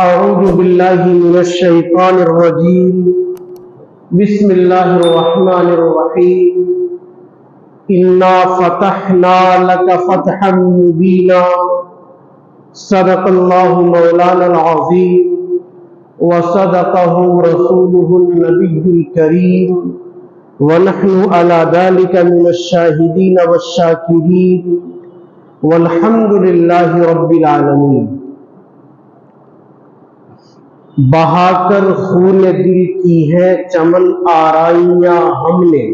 أعوذ بالله من الشيطان الرجيم. بسم الله الرحمن الرحيم. إنا فتحنا لك فتحا مبينا. صدق الله مولانا العظيم وصدقه رسوله النبي الكريم ونحن على ذلك من الشاهدين والشاكرين والحمد لله رب العالمين. بہا کر خون دل کی ہے چمن آرائیاں ہم نے،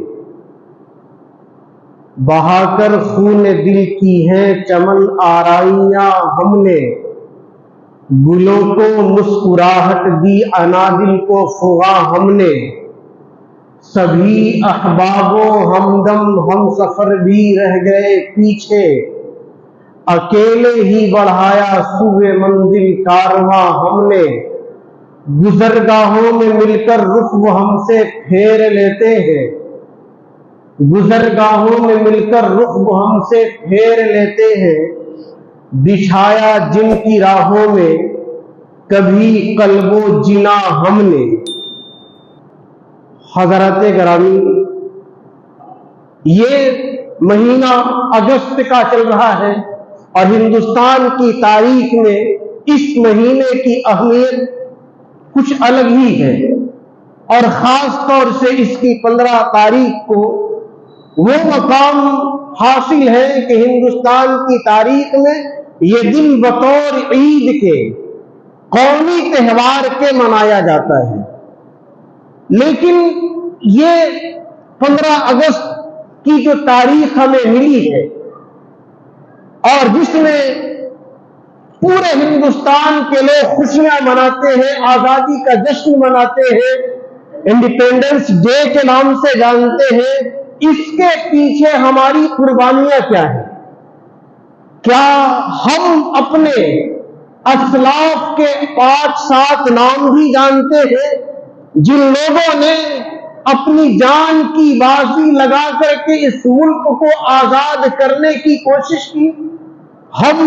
بہا کر خون دل کی ہے چمن آرائیاں ہم نے، گلوں کو مسکراہٹ دی انادل کو فغاں ہم نے، سبھی احبابوں ہمدم ہم سفر بھی رہ گئے پیچھے، اکیلے ہی بڑھایا سوئے منزل کارواں ہم نے، گزرگاہوں میں مل کر رخ وہ ہم سے پھیر لیتے ہیں، گزرگاہوں میں مل کر رخ وہ ہم سے پھیر لیتے ہیں، بچھایا جن کی راہوں میں کبھی قلب و جنا ہم نے۔ حضرات گرامی، یہ مہینہ اگست کا چل رہا ہے اور ہندوستان کی تاریخ میں اس مہینے کی اہمیت کچھ الگ ہی ہے، اور خاص طور سے اس کی 15 تاریخ کو وہ مقام حاصل ہے کہ ہندوستان کی تاریخ میں یہ دن بطور عید کے، قومی تہوار کے منایا جاتا ہے۔ لیکن یہ 15 اگست کی جو تاریخ ہمیں ملی ہے اور جس میں پورے ہندوستان کے لوگ خوشیاں مناتے ہیں، آزادی کا جشن مناتے ہیں، انڈیپینڈنس ڈے کے نام سے جانتے ہیں، اس کے پیچھے ہماری قربانیاں کیا ہیں؟ کیا ہم اپنے اسلاف کے 5-7 نام بھی جانتے ہیں جن لوگوں نے اپنی جان کی بازی لگا کر کے اس ملک کو آزاد کرنے کی کوشش کی؟ ہم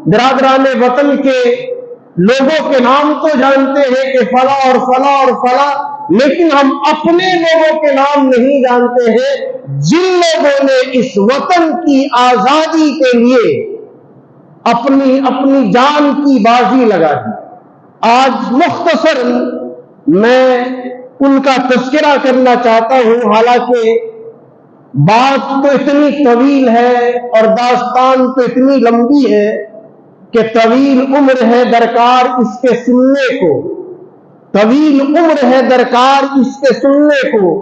برادران وطن کے لوگوں کے نام تو جانتے ہیں کہ فلاں اور فلاں اور فلاں، لیکن ہم اپنے لوگوں کے نام نہیں جانتے ہیں جن لوگوں نے اس وطن کی آزادی کے لیے اپنی جان کی بازی لگا دی۔ آج مختصر میں ان کا تذکرہ کرنا چاہتا ہوں، حالانکہ بات تو اتنی طویل ہے اور داستان تو اتنی لمبی ہے کہ طویل عمر ہے درکار اس کے سننے کو، طویل عمر ہے درکار اس کے سننے کو،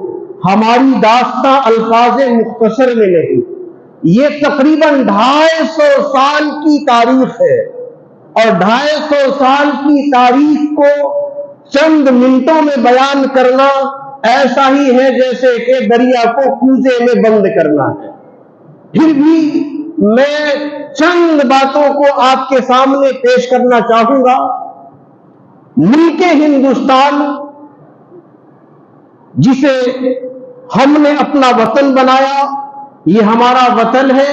ہماری داستان الفاظ مختصر میں نہیں۔ یہ تقریباً 250 سال کی تاریخ ہے، اور 250 سال کی تاریخ کو چند منٹوں میں بیان کرنا ایسا ہی ہے جیسے کہ دریا کو کوزے میں بند کرنا ہے۔ پھر بھی میں چند باتوں کو آپ کے سامنے پیش کرنا چاہوں گا۔ ملک ہندوستان جسے ہم نے اپنا وطن بنایا، یہ ہمارا وطن ہے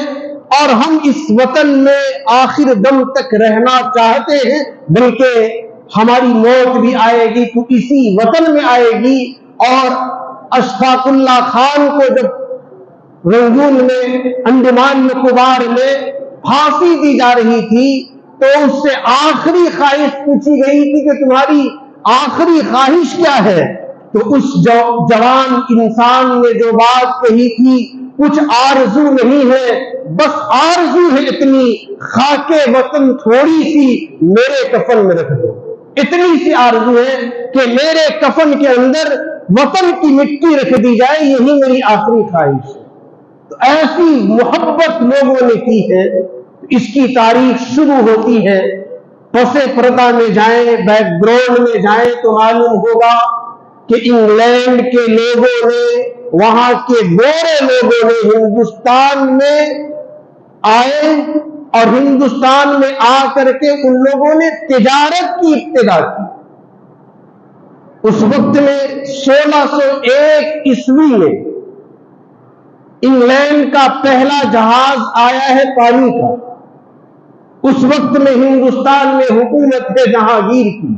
اور ہم اس وطن میں آخر دم تک رہنا چاہتے ہیں، بلکہ ہماری موت بھی آئے گی تو اسی وطن میں آئے گی۔ اور اشفاق اللہ خان کو جب رنگون میں، انڈمان نکوبار میں پھانسی دی جا رہی تھی تو اس سے آخری خواہش پوچھی گئی تھی کہ تمہاری آخری خواہش کیا ہے؟ تو اس جوان انسان نے جو بات کہی تھی، کچھ آرزو نہیں ہے، بس آرزو ہے اتنی، خاک وطن تھوڑی سی میرے کفن میں رکھ دو۔ اتنی سی آرزو ہے کہ میرے کفن کے اندر وطن کی مٹی رکھ دی جائے، یہی میری آخری خواہش ہے۔ تو ایسی محبت لوگوں نے کی ہے۔ اس کی تاریخ شروع ہوتی ہے، پس پردہ میں جائیں، بیک گراؤنڈ میں جائیں تو معلوم ہوگا کہ انگلینڈ کے لوگوں نے، وہاں کے گورے لوگوں نے ہندوستان میں آئے اور ہندوستان میں آ کر کے ان لوگوں نے تجارت کی ابتدا کی۔ اس وقت میں 1601 عیسوی میں انگلینڈ کا پہلا جہاز آیا ہے پانی کا، उस वक्त में हिंदुस्तान में हुकूमत है जहांगीर की,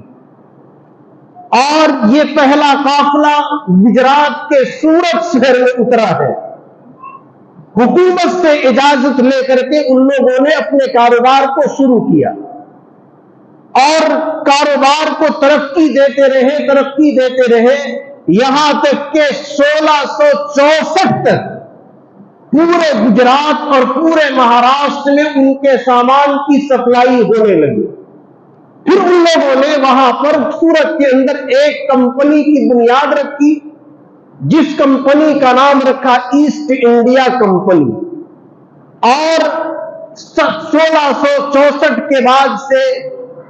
और ये पहला काफिला गुजरात के सूरत शहर में उतरा है। हुकूमत से इजाजत लेकर के उन लोगों ने अपने कारोबार को शुरू किया और कारोबार को तरक्की देते रहे, यहां तक के 1664 तक पूरे गुजरात और पूरे महाराष्ट्र में उनके सामान की सप्लाई होने लगी। फिर उन लोगों ने वहां पर सूरत के अंदर एक कंपनी की बुनियाद रखी, जिस कंपनी का नाम रखा ईस्ट इंडिया कंपनी, और 1664 के बाद से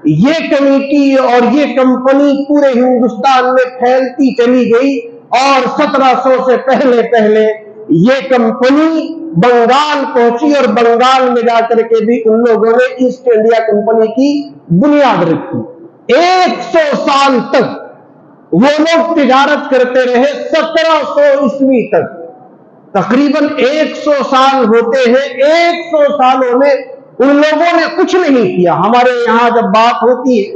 ये कमेटी और ये कंपनी पूरे हिंदुस्तान में फैलती चली गई, और 1700 से पहले ये कंपनी बंगाल पहुंची, और बंगाल में जाकर के भी उन लोगों ने ईस्ट इंडिया कंपनी की बुनियाद रखी। 100 साल तक वो लोग तिजारत करते रहे, 1700 ईस्वी तक। तकरीबन 100 साल होते हैं। 100 सालों में उन लोगों ने कुछ नहीं किया। हमारे यहां जब बात होती है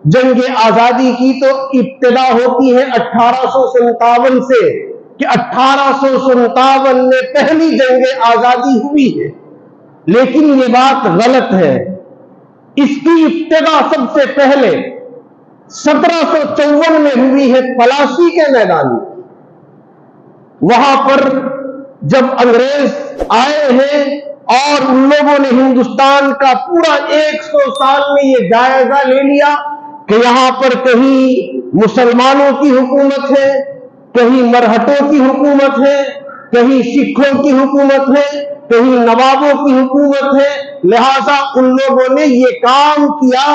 जंग आजादी की, तो इब्तिदा होती है 1857 से, कि 1857 में पहली जंग आजादी हुई है, लेकिन ये बात गलत है। इसकी इब्तिदा सबसे पहले 1754 में हुई है पलासी के मैदान में। वहां पर जब अंग्रेज आए हैं और उन लोगों ने हिंदुस्तान का पूरा 100 साल में ये जायजा ले लिया कि यहां पर कहीं मुसलमानों की हुकूमत है, कहीं मरहटों की हुकूमत है, कहीं सिखों की हुकूमत है, कहीं नवाबों की हुकूमत है। लिहाजा उन लोगों ने ये काम किया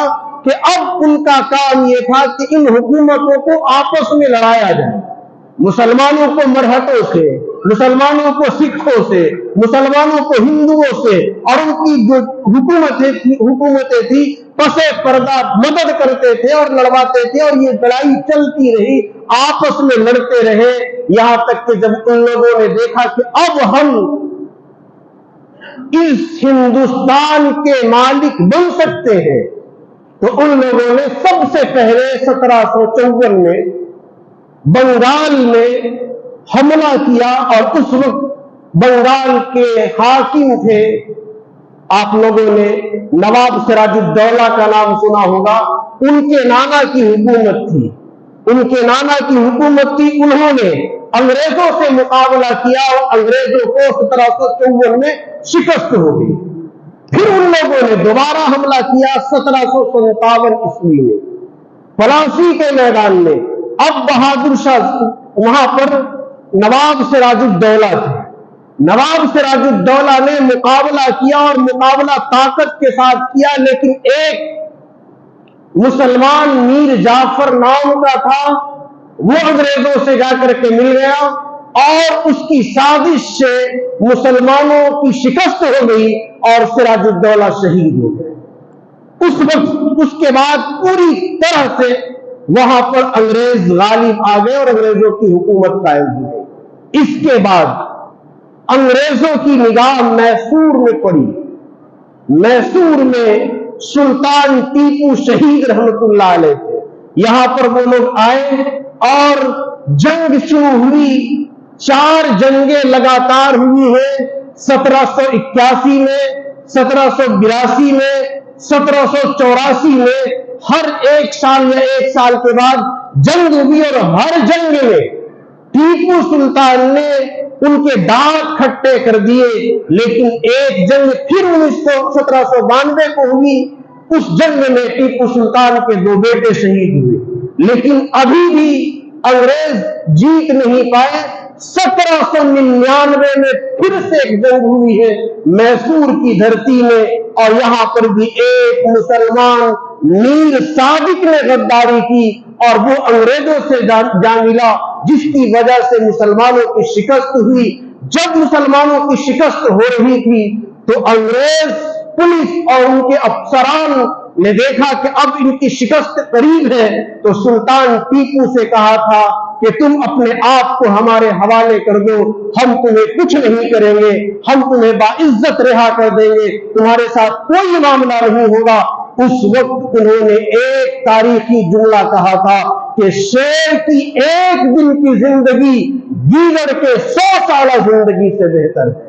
कि अब उनका काम ये था कि इन हुकूमतों को आपस में लड़ाया जाए, मुसलमानों को मरहटों से, मुसलमानों को सिखों से, मुसलमानों को हिंदुओं से, और उनकी जो हुकूमतें थी पसे पर्दा मदद करते थे और लड़वाते थे, और ये लड़ाई चलती रही, आपस में लड़ते रहे, यहां तक कि जब उन लोगों ने देखा कि अब हम इस हिंदुस्तान के मालिक बन सकते हैं, तो उन लोगों ने सबसे पहले 1754 में बंगाल में हमला किया। और उस वक्त बंगाल के हाकिम थे, आप लोगों ने नवाब सिराजुद्दौला का नाम सुना होगा, उनके नाना की हुकूमत थी, उन्होंने अंग्रेजों से मुकाबला किया और अंग्रेजों को 1754 में शिकस्त हो गई। फिर उन लोगों ने दोबारा हमला किया 1757 ईस्वी में पलासी के मैदान में। अब बहादुर शाह वहां पर नवाब सिराजुद्दौला थे। नवाब सिराजुद्दौला ने मुकाबला किया और मुकाबला ताकत के साथ किया, लेकिन एक मुसलमान मीर जाफर नाम का था, वो अंग्रेजों से जाकर के मिल गया और उसकी साजिश से मुसलमानों की शिकस्त हो गई और सिराजुद्दौला शहीद हो गए। उस वक्त उसके बाद पूरी तरह से वहां पर अंग्रेज गालिब आ गए और अंग्रेजों की हुकूमत कायम हो गई। इसके बाद अंग्रेजों की निगाह मैसूर में पड़ी। मैसूर में सुल्तान टीपू शहीद रहमतुल्लाह अलैह थे। यहां पर वो लोग आए और जंग शुरू हुई। 4 जंगें लगातार हुई है। 1781 में, 1782 में, 1784 में, हर एक साल या एक साल के बाद जंग हुई और हर जंग में टीपू सुल्तान ने उनके दांत खट्टे कर दिए। लेकिन एक जंग फिर 1792 को हुई। उस जंग में टीपू सुल्तान के 2 बेटे शहीद हुए, लेकिन अभी भी अंग्रेज जीत नहीं पाए। 1799 में फिर से एक जंग हुई है मैसूर की धरती में, और यहां पर भी एक मुसलमान मीर सादिक ने गद्दारी की और वो अंग्रेजों से जा मिला, जिसकी वजह से मुसलमानों की शिकस्त हुई। जब मुसलमानों की शिकस्त हो रही थी तो अंग्रेज पुलिस और उनके अफसरान ने देखा कि अब इनकी शिकस्त करीब है, तो सुल्तान टीपू से कहा था کہ تم اپنے آپ کو ہمارے حوالے کر دو، ہم تمہیں کچھ نہیں کریں گے، ہم تمہیں باعزت رہا کر دیں گے، تمہارے ساتھ کوئی معاملہ نہیں ہوگا۔ اس وقت انہوں نے ایک تاریخی جملہ کہا تھا کہ شیر کی ایک دن کی زندگی گیدڑ کے 100 سالہ زندگی سے بہتر ہے۔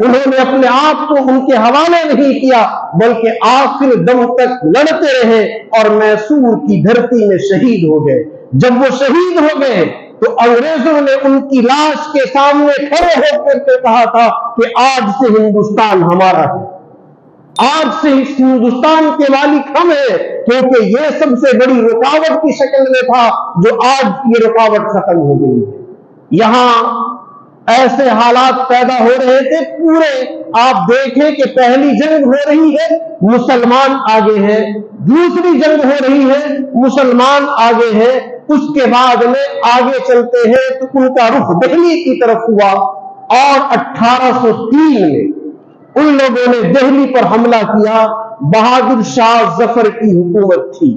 انہوں نے اپنے آپ کو ان کے حوالے نہیں کیا، بلکہ آخر دم تک لڑتے رہے اور میسور کی دھرتی میں شہید ہو گئے۔ جب وہ شہید ہو گئے تو انگریزوں نے ان کی لاش کے سامنے کھڑے ہو کر کے کہا تھا کہ آج سے ہندوستان ہمارا ہے، آج سے اس ہندوستان کے مالک ہم ہیں، کیونکہ یہ سب سے بڑی رکاوٹ کی شکل میں تھا جو آج یہ رکاوٹ ختم ہو گئی ہے۔ یہاں ایسے حالات پیدا ہو رہے تھے پورے، آپ دیکھیں کہ پہلی جنگ ہو رہی ہے مسلمان آگے ہیں، دوسری جنگ ہو رہی ہے مسلمان آگے ہیں، اس کے بعد میں آگے چلتے ہیں تو ان کا رخ دہلی کی طرف ہوا، اور 1803 میں ان لوگوں نے دہلی پر حملہ کیا۔ بہادر شاہ ظفر کی حکومت تھی۔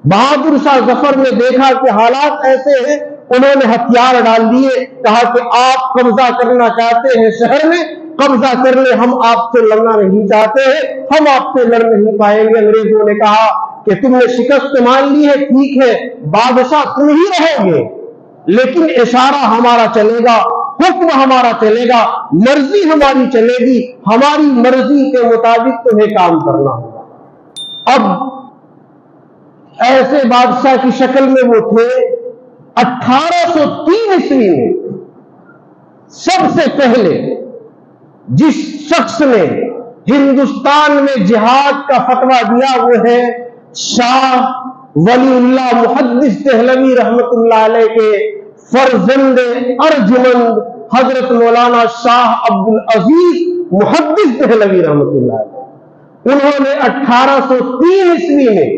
بہادر شاہ ظفر نے دیکھا کہ حالات ایسے ہیں، انہوں نے ہتھیار ڈال دیے، کہا کہ آپ قبضہ کرنا چاہتے ہیں شہر میں، قبضہ کر لیں، ہم آپ سے لڑنا نہیں چاہتے ہیں، ہم آپ سے لڑ نہیں پائیں گے۔ انگریزوں نے کہا کہ تم نے شکست مان لی ہے، ٹھیک ہے، بادشاہ تم ہی رہو گے، لیکن اشارہ ہمارا چلے گا، حکم ہمارا چلے گا، مرضی ہماری چلے گی، ہماری مرضی کے مطابق تمہیں کام کرنا ہوگا۔ اب ایسے بادشاہ کی شکل میں وہ تھے۔ 1803 عیسوی میں سب سے پہلے جس شخص نے ہندوستان میں جہاد کا فتویٰ دیا وہ ہے شاہ ولی اللہ محدث دہلوی رحمت اللہ علیہ کے فرزند ارجمند حضرت مولانا شاہ عبد العزیز محدث دہلوی رحمت اللہ علیہ۔ انہوں نے 1803 عیسوی میں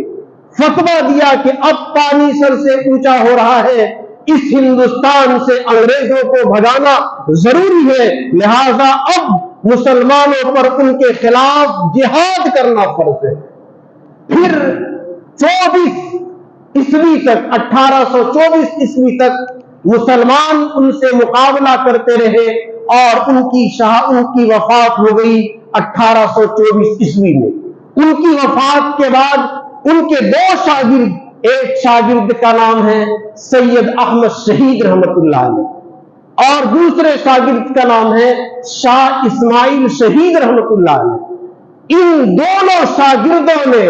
فتویٰ دیا کہ اب پانی سر سے اونچا ہو رہا ہے، اس ہندوستان سے انگریزوں کو بھگانا ضروری ہے، لہذا اب مسلمانوں پر ان کے خلاف جہاد کرنا فرض ہے۔ پھر 24 عیسوی تک، 1824 عیسوی تک مسلمان ان سے مقابلہ کرتے رہے اور ان کی وفات ہو گئی 1824 عیسوی میں۔ ان کی وفات کے بعد ان کے 2 شاگرد، ایک شاگرد کا نام ہے سید احمد شہید رحمت اللہ علیہ اور دوسرے شاگرد کا نام ہے شاہ اسماعیل شہید رحمت اللہ علیہ۔ ان دونوں شاگردوں نے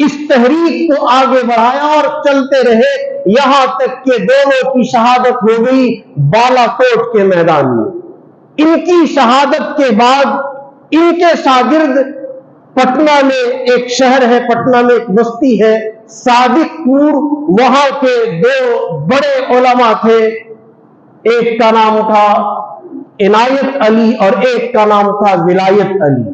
اس تحریک کو آگے بڑھایا اور چلتے رہے، یہاں تک کہ دونوں کی شہادت ہو گئی بالا کوٹ کے میدان میں۔ ان کی شہادت کے بعد ان کے شاگرد پٹنہ میں ایک شہر ہے، پٹنہ میں ایک بستی ہے صادق پور، وہاں کے 2 بڑے علماء تھے، ایک کا نام تھا عنایت علی اور ایک کا نام تھا ولایت علی۔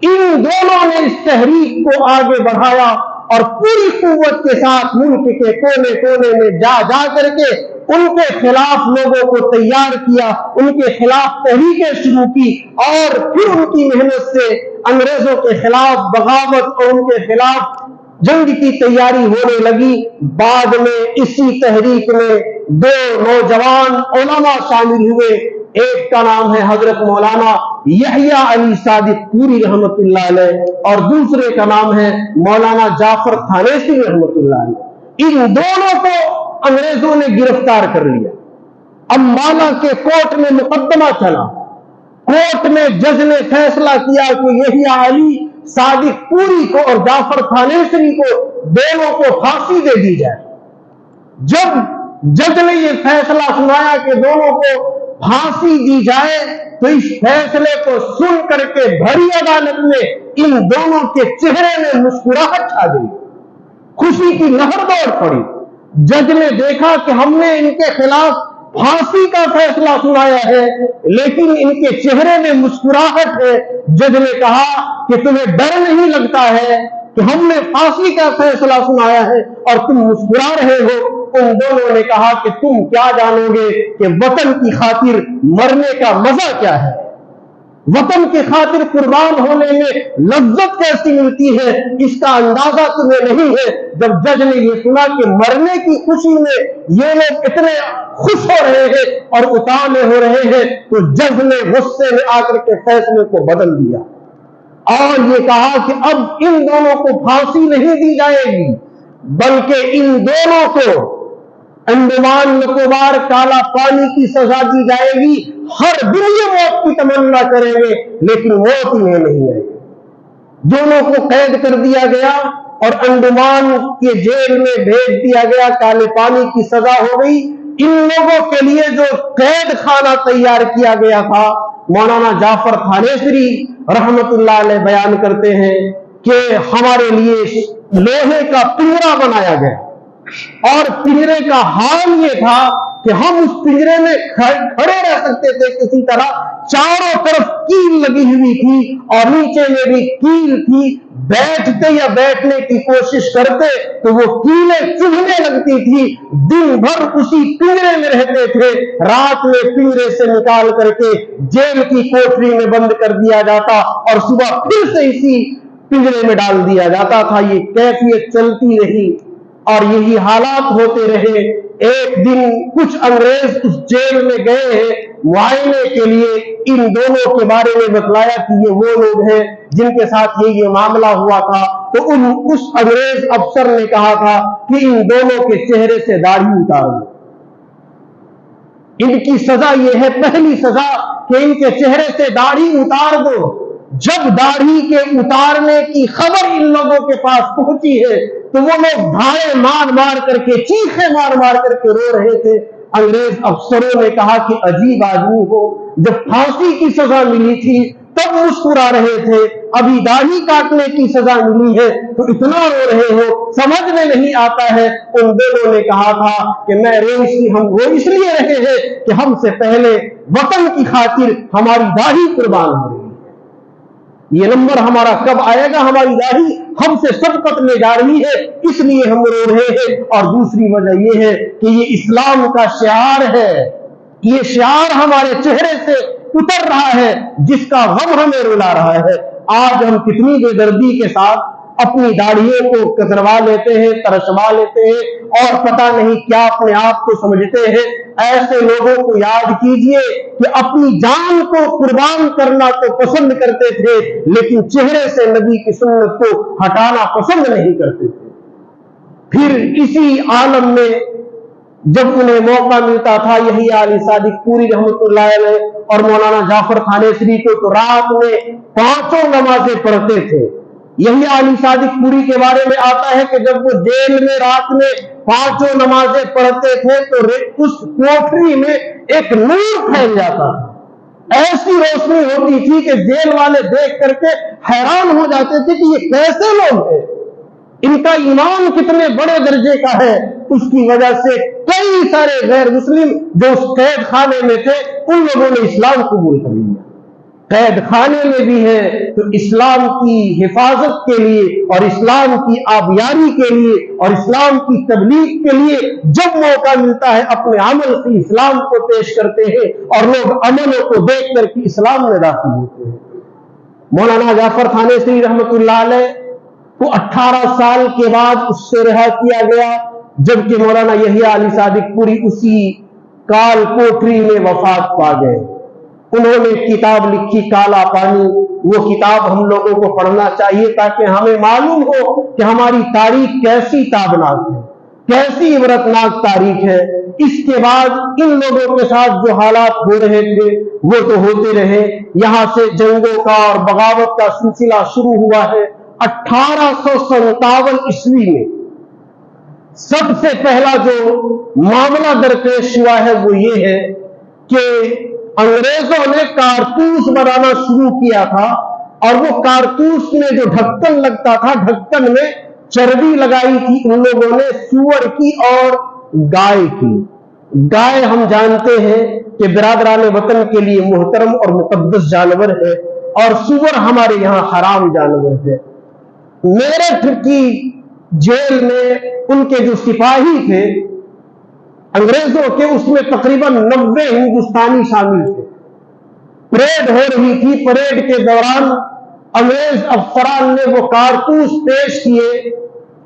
ان دونوں نے اس تحریک کو آگے بڑھایا اور پوری قوت کے ساتھ ملک کے کونے کونے میں جا کر کے ان کے خلاف لوگوں کو تیار کیا، ان کے خلاف تحریکیں شروع کی، اور پھر ان کی محنت سے انگریزوں کے خلاف بغاوت اور ان کے خلاف جنگ کی تیاری ہونے لگی۔ بعد میں اسی تحریک میں 2 نوجوان علماء شامل ہوئے، ایک کا نام ہے حضرت مولانا یحییٰ علی صادق پوری رحمت اللہ علیہ اور دوسرے کا نام ہے مولانا جعفر تھانیسی رحمت اللہ علیہ۔ ان دونوں کو انگریزوں نے گرفتار کر لیا۔ امبالہ کے کورٹ میں مقدمہ چلا، کورٹ میں جج نے فیصلہ کیا کہ یحییٰ علی صادق پوری کو اور جعفر تھانیسی کو دونوں کو پھانسی دے دی جائے۔ جب جج نے یہ فیصلہ سنایا کہ دونوں کو پھانسی دی جائے تو اس فیصلے کو سن کر کے بھری عدالت میں ان دونوں کے چہرے میں مسکراہٹ چھا گئی، خوشی کی لہر دوڑ پڑی۔ جج نے دیکھا کہ ہم نے ان کے خلاف پھانسی کا فیصلہ سنایا ہے لیکن ان کے چہرے میں مسکراہٹ ہے۔ جج نے کہا کہ تمہیں ڈر نہیں لگتا ہے کہ ہم نے پھانسی کا فیصلہ سنایا ہے اور تم مسکرا رہے ہو؟ ان دونوں نے کہا کہ تم کیا جانو گے کہ وطن کی خاطر مرنے کا مزہ کیا ہے۔ वतन की खातिर कुर्बान होने में लज्जत कैसी मिलती है, इसका अंदाजा तुम्हें नहीं है। जब जज ने ये सुना कि मरने की खुशी में ये लोग इतने खुश हो रहे हैं और उतावले हो रहे हैं, तो जज ने गुस्से में आकर के फैसले को बदल दिया और ये कहा कि अब इन दोनों को फांसी नहीं दी जाएगी, बल्कि इन दोनों को अंडमान निकोबार काला पानी की सजा दी जाएगी। हर दिन ये मौत की तमन्ना करेंगे, लेकिन मौत इन्हें नहीं आएगी। दोनों को कैद कर दिया गया और अंडमान के जेल में भेज दिया गया। काले पानी की सजा हो गई। इन लोगों के लिए जो कैद खाना तैयार किया गया था, मौलाना जाफर थानेसरी रहमतुल्लाह अलैह बयान करते हैं कि हमारे लिए लोहे का पिंजरा बनाया गया और पिंजरे का हाल ये था कि हम उस पिंजरे में खड़े रह सकते थे किसी तरह। चारों तरफ कील लगी हुई थी और नीचे में भी कील थी। बैठते या बैठने की कोशिश करते तो वो कीलें चुभने लगती थी। दिन भर उसी पिंजरे में रहते थे। रात में पिंजरे से निकाल करके जेल की कोठरी में बंद कर दिया जाता और सुबह फिर से इसी पिंजरे में डाल दिया जाता था। ये कैफियत चलती रही और यही हालात होते रहे। एक दिन कुछ अंग्रेज उस जेल में गए हैं मुआयने के लिए। इन दोनों के बारे में बतलाया कि ये वो लोग हैं जिनके साथ ये मामला हुआ था। तो उस अंग्रेज अफसर ने कहा था कि इन दोनों के चेहरे से दाढ़ी उतार दो। इनकी सजा ये है, पहली सजा, कि इनके चेहरे से दाढ़ी उतार दो। जब दाढ़ी के उतारने की खबर इन लोगों के पास पहुंची है तो वो लोग धाड़े मार मार करके, चीखे मार मार करके रो रहे थे। अंग्रेज अफसरों ने कहा कि अजीब आदमी हो, जब फांसी की सजा मिली थी तब मुस्कुरा रहे थे, अभी दाढ़ी काटने की सजा मिली है तो इतना रो रहे हो, समझ में नहीं आता है। उन दोनों ने कहा था कि हम रो इसलिए रहे हैं कि हमसे पहले वतन की खातिर हमारी दाढ़ी कुर्बान हो रही है। ये नंबर हमारा कब आएगा? हमारी दाढ़ी हमसे सबकत ले जा रही है, इसलिए हम रो रहे हैं। और दूसरी वजह यह है कि ये इस्लाम का शिआर है, ये शिआर हमारे चेहरे से उतर रहा है, जिसका गम हमें रुला रहा है। आज हम कितनी बेदर्दी के साथ अपनी दाढ़ियों को कतरवा लेते हैं, तरसवा लेते हैं और पता नहीं क्या अपने आप को समझते हैं। ऐसे लोगों को याद कीजिए कि अपनी जान को कुर्बान करना तो पसंद करते थे, लेकिन चेहरे से नबी की सुन्नत को हटाना पसंद नहीं करते थे। फिर इसी आलम में जब उन्हें मौका मिलता था, यही आली सादिक पूरी रहमतुल्लाह अलैह और मौलाना जाफर थानेसरी को तो रात में 5 नमाजें पढ़ते थे। यही आली सादिक पूरी के बारे में आता है कि जब वो जेल में रात में 5 नमाजें पढ़ते थे तो उस कोठरी में एक नूर फैल जाता था। ऐसी रोशनी होती थी कि जेल वाले देख करके हैरान हो जाते थे कि ये कैसे लोग हैं, इनका ईमान कितने बड़े दर्जे का है। उसकी वजह से कई सारे गैर मुस्लिम जो उस कैद खाने में थे, उन लोगों ने इस्लाम कबूल कर लिया। कैद खाने में भी है तो इस्लाम की हिफाजत के लिए और इस्लाम की आबियारी के लिए और इस्लाम की तबलीग के लिए जब मौका मिलता है अपने अमल से इस्लाम को पेश करते हैं और लोग अमलों को देख करके इस्लाम में दाखिल होते हैं। मौलाना जाफर थानेसरी रहमतुल्लाह अलैह को 18 साल के बाद उससे रिहा किया गया, जबकि मौलाना यहिया अली सादिक पूरी उसी काल कोठरी में वफात पा गए। उन्होंने किताब लिखी काला पानी। वो किताब हम लोगों को पढ़ना चाहिए ताकि हमें मालूम हो कि हमारी तारीख कैसी ताबनाक है, कैसी इबरतनाक तारीख है। इसके बाद इन लोगों के साथ जो हालात हो रहे थे वो तो होते रहे। यहां से जंगों का और बगावत का सिलसिला शुरू हुआ है 1857 ईस्वी में। सबसे पहला जो मामला दरपेश हुआ है वो ये है कि अंग्रेजों ने कारतूस बनाना शुरू किया था और वो कारतूस में जो ढक्कन लगता था, ढक्कन में चर्बी लगाई थी उन लोगों ने सूअर की और गाय की। गाय हम जानते हैं कि बिरादरान वतन के लिए मुहतरम और मुकद्दस जानवर है और सूअर हमारे यहाँ हराम जानवर है। मेरठ की जेल में उनके जो सिपाही थे अंग्रेजों के, उसमें तकरीबन 90 हिंदुस्तानी शामिल थे। परेड हो रही थी। परेड के दौरान अंग्रेज अफसरान ने वो कारतूस पेश किए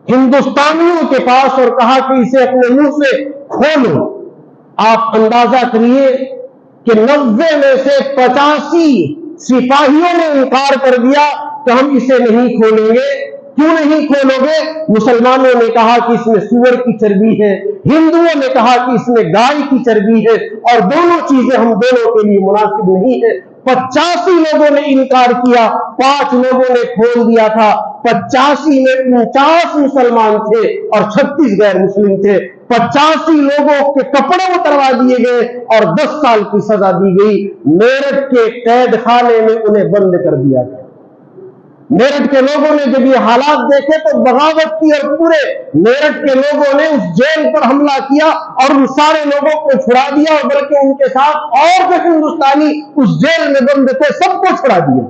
हिंदुस्तानियों के पास और कहा कि इसे अपने मुंह से खोलो। आप अंदाजा करिए कि 90 में से 85 सिपाहियों ने इनकार कर दिया कि हम इसे नहीं खोलेंगे। क्यों नहीं खोलोगे? मुसलमानों ने कहा कि इसमें सूअर की चर्बी है, हिंदुओं ने कहा कि इसमें गाय की चर्बी है और दोनों चीजें हम दोनों के लिए मुनासिब नहीं है। 85 लोगों ने इनकार किया, 5 लोगों ने खोल दिया था। 85 में 49 मुसलमान थे और 36 गैर मुस्लिम थे। 85 लोगों के कपड़े उतरवा दिए गए और 10 साल की सजा दी गई। मेरठ के कैद खाने में उन्हें बंद कर दिया गया। मेरठ के लोगों ने जब ये हालात देखे तो बगावत की और पूरे मेरठ के लोगों ने उस जेल पर हमला किया और उन सारे लोगों को छुड़ा दिया और बल्कि उनके साथ और जो हिंदुस्तानी उस जेल में बंद थे सबको छुड़ा दिया।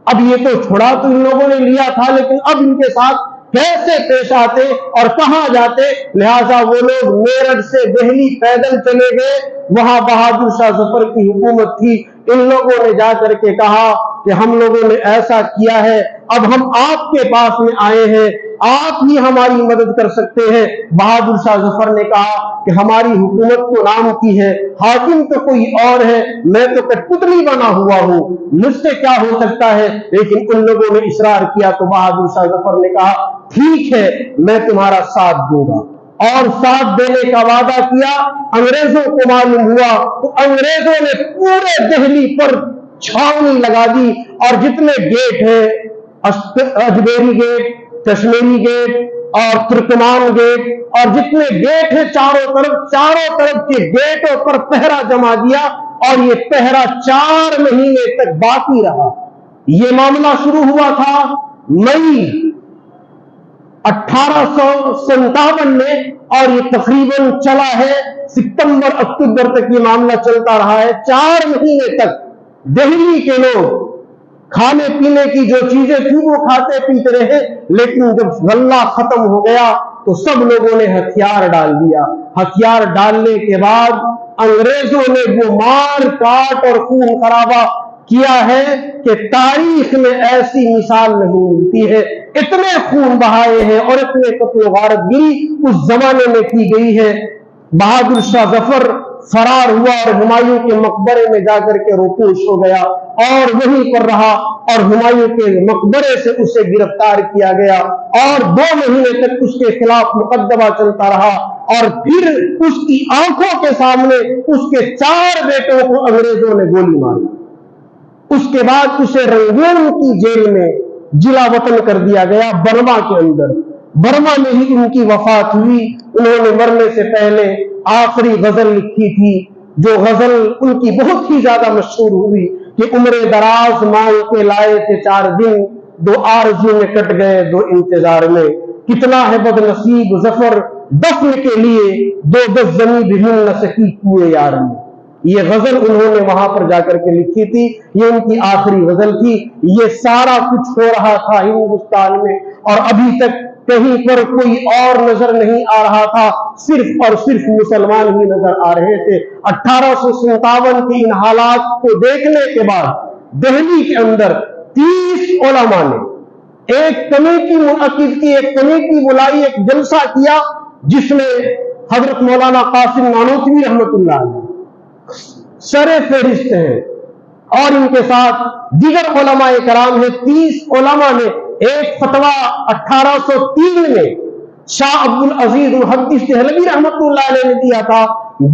अब ये तो छुड़ा तो इन लोगों ने लिया था, लेकिन अब इनके साथ कैसे पेश आते और कहां जाते? लिहाजा वो लोग मेरठ से दिल्ली पैदल चले गए। वहां बहादुर शाह जफर की हुकूमत थी। इन लोगों ने जाकर के कहा कि हम लोगों ने ऐसा किया है, अब हम आपके पास में आए हैं, आप ही हमारी मदद कर सकते हैं। बहादुर शाह जफर ने कहा कि हमारी हुकूमत तो नाम की है, हाकिम तो कोई और है, मैं तो कठपुतली बना हुआ हूं, मुझसे क्या हो सकता है? लेकिन उन लोगों ने इसरार किया तो बहादुर शाह जफर ने कहा ठीक है, मैं तुम्हारा साथ दूंगा और साथ देने का वादा किया। अंग्रेजों को मालूम हुआ तो अंग्रेजों ने पूरे दिल्ली पर छावनी लगा दी और जितने गेट हैं, अजमेरी गेट, कश्मीरी गेट और तुर्कमान गेट और जितने गेट हैं चारों तरफ के गेटों पर पहरा जमा दिया और ये पहरा 4 महीने तक बाकी रहा। ये मामला शुरू हुआ था मई 1857 में और ये तकरीबन चला है सितंबर अक्टूबर तक ये मामला चलता रहा है। 4 महीने तक दिल्ली के लोग खाने पीने की जो चीजें थी वो खाते पीते रहे, लेकिन जब गल्ला खत्म हो गया तो सब लोगों ने हथियार डाल दिया। हथियार डालने के बाद अंग्रेजों ने वो मार काट और खून खराबा किया है कि तारीख में ऐसी मिसाल नहीं मिलती है। इतने खून बहाए हैं और इतने कत्ल गारतगिरी उस जमाने में की गई है। बहादुर शाह जफर फरार हुआ और हुमायूं के मकबरे में जाकर के रोपोश हो गया और वहीं पर रहा और हुमायूं के मकबरे से उसे गिरफ्तार किया गया और 2 महीने तक उसके खिलाफ मुकदमा चलता रहा और फिर उसकी आंखों के सामने उसके 4 बेटों को अंग्रेजों ने गोली मारी। उसके बाद उसे रंगून की जेल में जिला वतन कर दिया गया, बर्मा के अंदर। बर्मा में ही उनकी वफात हुई। उन्होंने मरने से पहले आखिरी गजल लिखी थी, जो गजल उनकी बहुत ही ज्यादा मशहूर हुई कि उम्र दराज मांग के लाए थे 4 दिन, 2 आरज़ू में कट गए 2 इंतजार में। कितना है बदनसीब जफर दफन के लिए, 2 गज जमीन भी मिल न सकी कुएं यार में। ये गजल उन्होंने वहां पर जाकर के लिखी थी, ये उनकी आखिरी गजल थी। ये सारा कुछ हो रहा था हिंदुस्तान में और अभी तक कहीं पर कोई और नजर नहीं आ रहा था, सिर्फ और सिर्फ मुसलमान ही नजर आ रहे थे। 1857 के इन हालात को देखने के बाद दिल्ली के अंदर 30 उलमा ने एक कमेटी मुनअक्किद की, एक कमेटी बुलाई, एक जलसा किया जिसमें हजरत मौलाना कासिम नानोतवी रहमतुल्लाह अलैह सरे फहरिस्त हैं और इनके साथ दीगर उलमाए कराम हैं। 30 उलमा ने एक फतवा 1803 में शाह अब्दुल अजीज मुहद्दिस देहलवी रहमतुल्लाह अलैह ने दिया था।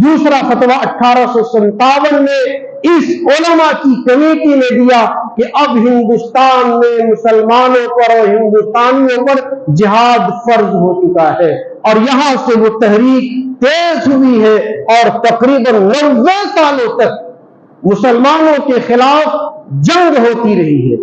दूसरा फतवा 1857 में इस उलमा की कमेटी ने दिया कि अब हिंदुस्तान में मुसलमानों पर और हिंदुस्तानियों पर जिहाद फर्ज हो चुका है और यहां से वो तहरीक तेज हुई है और तकरीबन 90 सालों तक मुसलमानों के खिलाफ जंग होती रही है।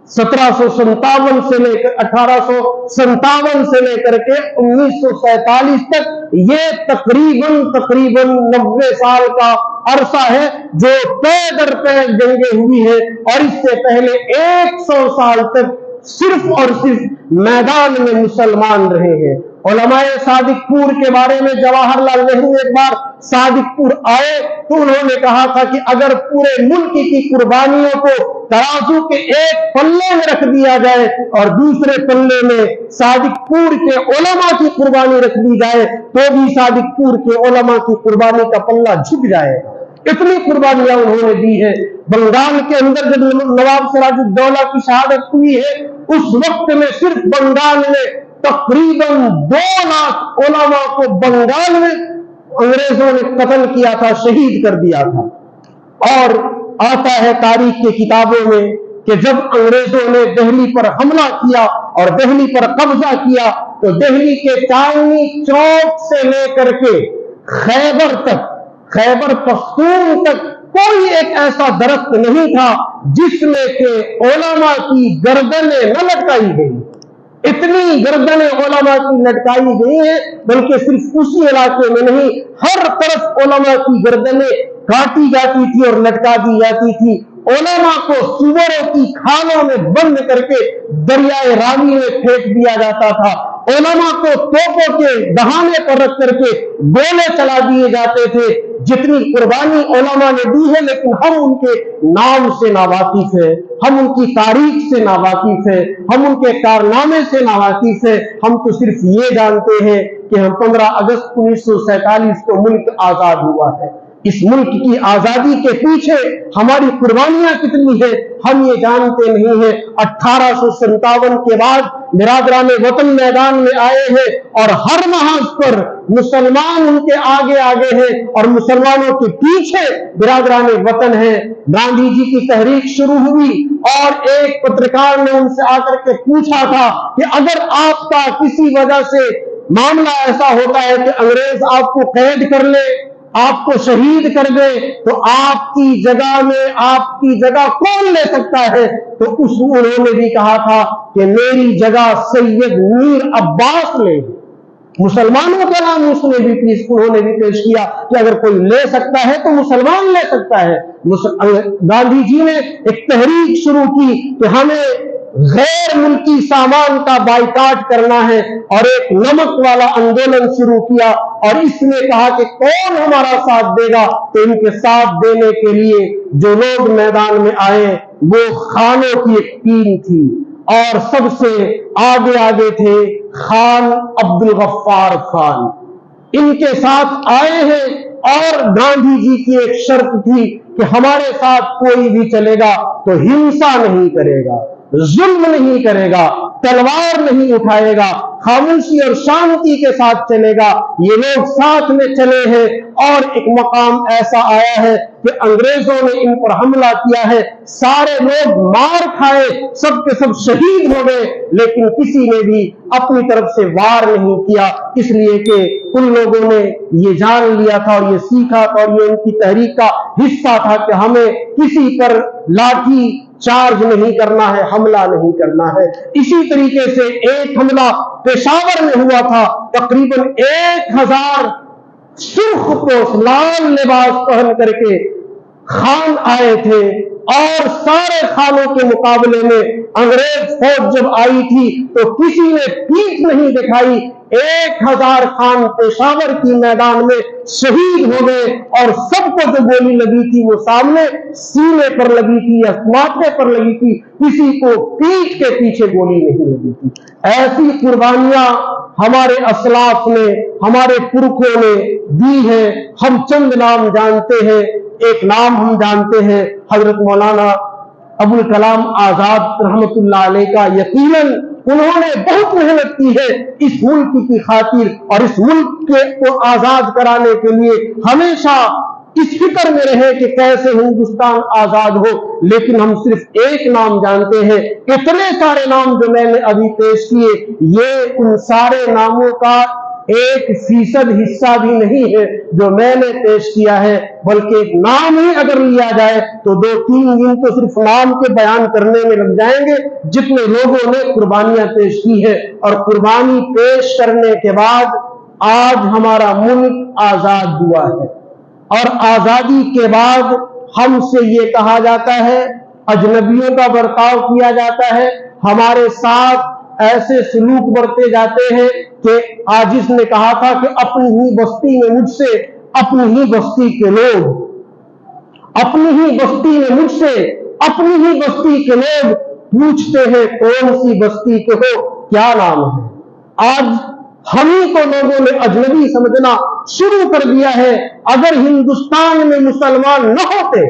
1757 से लेकर 1857 से लेकर के 1947 तक ये तकरीबन 90 साल का अरसा है जो पैर दर पैर जंगें हुई है और इससे पहले 100 साल तक सिर्फ और सिर्फ मैदान में मुसलमान रहे हैं। उलमाए सादिकपुर के बारे में जवाहरलाल नेहरू एक बार सादिकपुर आए तो उन्होंने कहा था कि अगर पूरे मुल्क की कुर्बानियों को तराजू के एक पल्ले में रख दिया जाए और दूसरे पल्ले में सादिकपुर के उलमा की कुर्बानी रख दी जाए तो भी सादिकपुर के उलमा की कुर्बानी का पल्ला झुक जाएगा। इतनी कुर्बानियां उन्होंने दी है। बंगाल के अंदर जब नवाब सिराजुद्दौला की शहादत हुई है, उस वक्त में सिर्फ बंगाल में तकरीबन 2 लाख उलमा को बंगाल में अंग्रेजों ने कत्ल किया था, शहीद कर दिया था। और आता है तारीख की किताबों में कि जब अंग्रेजों ने दिल्ली पर हमला किया और दिल्ली पर कब्जा किया तो दिल्ली के चांदनी चौक से लेकर के खैबर तक, खैबर पख्तून तक कोई एक ऐसा दरख्त नहीं था जिसमें के उलमा की गर्दनें न लटकाई गई। इतनी गर्दनें उलमा की लटकाई गई हैं, बल्कि सिर्फ उसी इलाके में नहीं, हर तरफ उलमा की गर्दनें काटी जाती थी और लटका दी जाती थी। उलमा को सुअरों की खालों में बंद करके दरियाए रावी में फेंक दिया जाता था। उलमा को तोपों के दहाने पर रख करके गोले चला दिए जाते थे। जितनी कुर्बानी उलमा ने दी है, लेकिन हम उनके नाम से नावाकिफ है, हम उनकी तारीख से नावाकिफ है, हम उनके कारनामे से नावाकिफ है। हम तो सिर्फ ये जानते हैं कि हम 15 अगस्त 1947 को मुल्क आजाद हुआ है। इस मुल्क की आजादी के पीछे हमारी कुर्बानियां कितनी है हम ये जानते नहीं है। 1857 के बाद बिरादरान वतन मैदान में आए हैं और हर महाज पर मुसलमान उनके आगे आगे हैं और मुसलमानों के पीछे बिरादरान वतन है। गांधी जी की तहरीक शुरू हुई और एक पत्रकार ने उनसे आकर के पूछा था कि अगर आपका किसी वजह से मामला ऐसा होता है कि अंग्रेज आपको कैद कर ले, आपको शहीद कर दे, तो आपकी जगह में आपकी जगह कौन ले सकता है? तो उन्होंने भी कहा था कि मेरी जगह सैयद मीर अब्बास ले। मुसलमानों का नाम उन्होंने भी पेश किया कि अगर कोई ले सकता है तो मुसलमान ले सकता है। गांधी जी ने एक तहरीक शुरू की कि हमें गैर मुल्की सामान का बाइकाट करना है और एक नमक वाला आंदोलन शुरू किया और इसने कहा कि कौन हमारा साथ देगा, तो इनके साथ देने के लिए जो लोग मैदान में आए वो खानों की एक टीम थी और सबसे आगे आगे थे खान अब्दुल गफ्फार खान। इनके साथ आए हैं और गांधी जी की एक शर्त थी कि हमारे साथ कोई भी चलेगा तो हिंसा नहीं करेगा, जुल्म नहीं करेगा, तलवार नहीं उठाएगा, खामोशी और शांति के साथ चलेगा। ये लोग साथ में चले हैं और एक मकाम ऐसा आया है कि अंग्रेजों ने इन पर हमला किया है, सारे लोग मार खाए, सब के सब शहीद हो गए, लेकिन किसी ने भी अपनी तरफ से वार नहीं किया, इसलिए कि उन लोगों ने ये जान लिया था और ये सीखा था और ये उनकी तहरीक का हिस्सा था कि हमें किसी पर लाठी चार्ज नहीं करना है, हमला नहीं करना है। इसी तरीके से एक हमला पेशावर में हुआ था, तकरीबन 1000 सुर्खपोश लाल लिबास पहन करके खान आए थे और सारे खानों के मुकाबले में अंग्रेज फौज जब आई थी तो किसी ने पीठ नहीं दिखाई। 1000 खान पेशावर की मैदान में शहीद हो गए और सबको जो गोली लगी थी वो सामने सीने पर लगी थी या माथे पर लगी थी, किसी को पीठ के पीछे गोली नहीं लगी थी। ऐसी कुर्बानियां हमारे असलाफ ने, हमारे पुरखों ने दी है। हम चंद नाम जानते हैं। एक नाम हम जानते हैं हजरत मौलाना अबुल कलाम आजाद रहमतुल्लाह अलैह का। यकीनन उन्होंने बहुत मेहनत की है इस मुल्क की खातिर और इस मुल्क को आजाद कराने के लिए हमेशा इस फिक्र में रहे कि कैसे हिंदुस्तान आजाद हो। लेकिन हम सिर्फ एक नाम जानते हैं। इतने सारे नाम जो मैंने अभी पेश किए, ये उन सारे नामों का 1% हिस्सा भी नहीं है जो मैंने पेश किया है, बल्कि एक नाम ही अगर लिया जाए तो 2-3 दिन तो सिर्फ नाम के बयान करने में लग जाएंगे, जितने लोगों ने कुर्बानियां पेश की है। और कुर्बानी पेश करने के बाद आज हमारा मुल्क आजाद हुआ है और आजादी के बाद हमसे ये कहा जाता है, अजनबियों का बर्ताव किया जाता है, हमारे साथ ऐसे सलूक बरते जाते हैं कि आजिज ने कहा था कि अपनी ही बस्ती में मुझसे अपनी ही बस्ती के लोग, अपनी ही बस्ती में मुझसे अपनी ही बस्ती के लोग पूछते हैं कौन सी बस्ती के हो, क्या नाम है। आज हम ही को लोगों ने अजनबी समझना शुरू कर दिया है। अगर हिंदुस्तान में मुसलमान न होते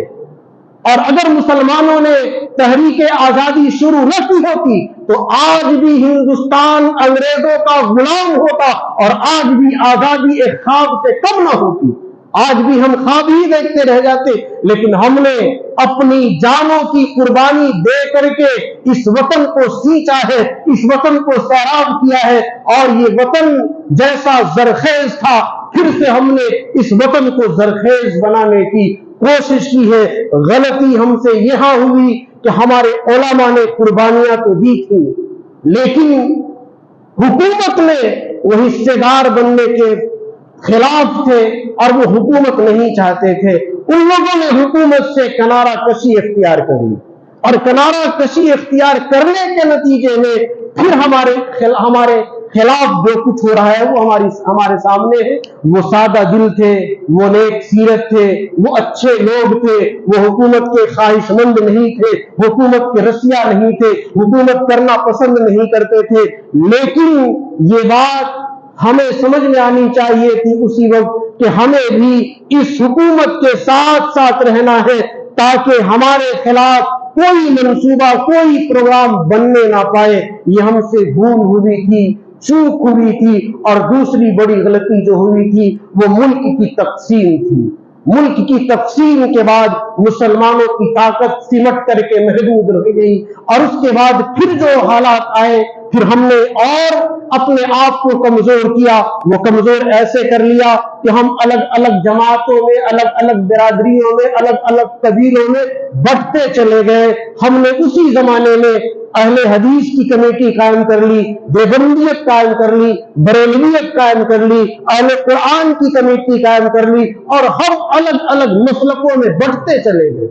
और अगर मुसलमानों ने तहरीक आजादी शुरू न की होती तो आज भी हिंदुस्तान अंग्रेजों का गुलाम होता और आज भी आजादी एक ख्वाब से कम न होती। आज भी हम ख्वाब ही देखते रह जाते, लेकिन हमने अपनी जानों की कुर्बानी दे करके इस वतन को सींचा है, इस वतन को सैराब किया है, और ये वतन जैसा जरखेज था फिर से हमने इस वतन को जरखेज बनाने की कोशिश की है। गलती हमसे यहां हुई कि हमारे उलमा ने कुर्बानियां तो दी थी, लेकिन हुकूमत में वो हिस्सेदार बनने के खिलाफ थे और वो हुकूमत नहीं चाहते थे। उन लोगों ने हुकूमत से किनारा कशी इख्तियार करी और किनारा कशी इख्तियार करने के नतीजे में फिर हमारे खिलाफ जो कुछ हो रहा है वो हमारे सामने है। वो सादा दिल थे, वो नेक सीरत थे, वो अच्छे लोग थे, वो हुकूमत के ख्वाहिशमंद नहीं थे, हुकूमत के रसिया नहीं थे, हुकूमत करना पसंद नहीं करते थे। लेकिन ये बात हमें समझ में आनी चाहिए थी उसी वक्त कि हमें भी इस हुकूमत के साथ साथ रहना है ताकि हमारे खिलाफ कोई मंसूबा, कोई प्रोग्राम बनने ना पाए। ये हमसे भूल हुई थी, चूक हुई थी। और दूसरी बड़ी गलती जो हुई थी वो मुल्क की तकसीम थी। मुल्क की तकसीम के बाद मुसलमानों की ताकत सिमट करके महदूद रह गई और उसके बाद फिर जो हालात आए फिर हमने और अपने आप को कमजोर किया। वो कमजोर ऐसे कर लिया कि हम अलग अलग जमातों में, अलग अलग बिरादरियों में, अलग अलग कबीलों में बंटते चले गए। हमने उसी जमाने में अहले हदीस की कमेटी कायम कर ली, देवबंदियत कायम कर ली, बरेलवियत कायम कर ली, अहले कुरान की कमेटी कायम कर ली और हम अलग अलग मसलकों में बंटते चले गए।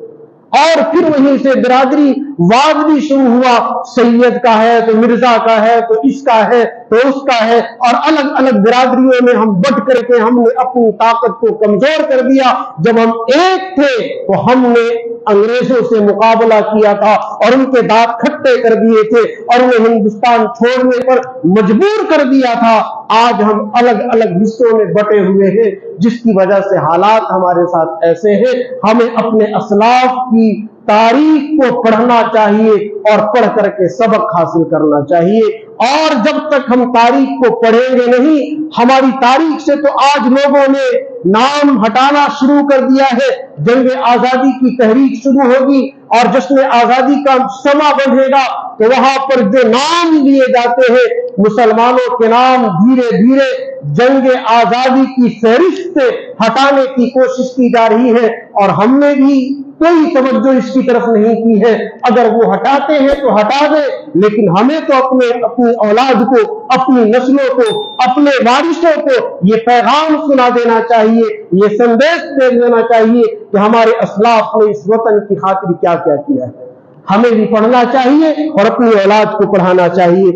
और फिर वहीं से बिरादरी वाद भी शुरू हुआ। सैयद का है तो मिर्जा का है तो इसका है तो उसका है, और अलग अलग बिरादरियों में हम बंट करके हमने अपनी ताकत को कमजोर कर दिया। जब हम एक थे तो हमने अंग्रेजों से मुकाबला किया था और उनके दांत खट्टे कर दिए थे और उन्हें हिंदुस्तान छोड़ने पर मजबूर कर दिया था। आज हम अलग अलग हिस्सों में बटे हुए हैं, जिसकी वजह से हालात हमारे साथ ऐसे हैं। हमें अपने असलाफ की तारीख को पढ़ना चाहिए और पढ़ करके सबक हासिल करना चाहिए। और जब तक हम तारीख को पढ़ेंगे नहीं, हमारी तारीख से तो आज लोगों ने नाम हटाना शुरू कर दिया है। जंग आजादी की तहरीक शुरू होगी और जश्न आजादी का समा बढ़ेगा तो वहां पर जो नाम लिए जाते हैं मुसलमानों के नाम धीरे धीरे जंग आजादी की फहरिस्त से हटाने की कोशिश की जा रही है और हमने भी कोई तवज्जो इसकी तरफ नहीं की है। अगर वो हटाते हैं तो हटा दे, लेकिन हमें तो अपनी औलाद को, अपनी नस्लों को, अपने वारिसों को ये पैगाम सुना देना चाहिए, ये संदेश दे देना चाहिए कि हमारे असलाफ ने इस वतन की खातिर क्या क्या किया है। हमें भी पढ़ना चाहिए और अपनी औलाद को पढ़ाना चाहिए।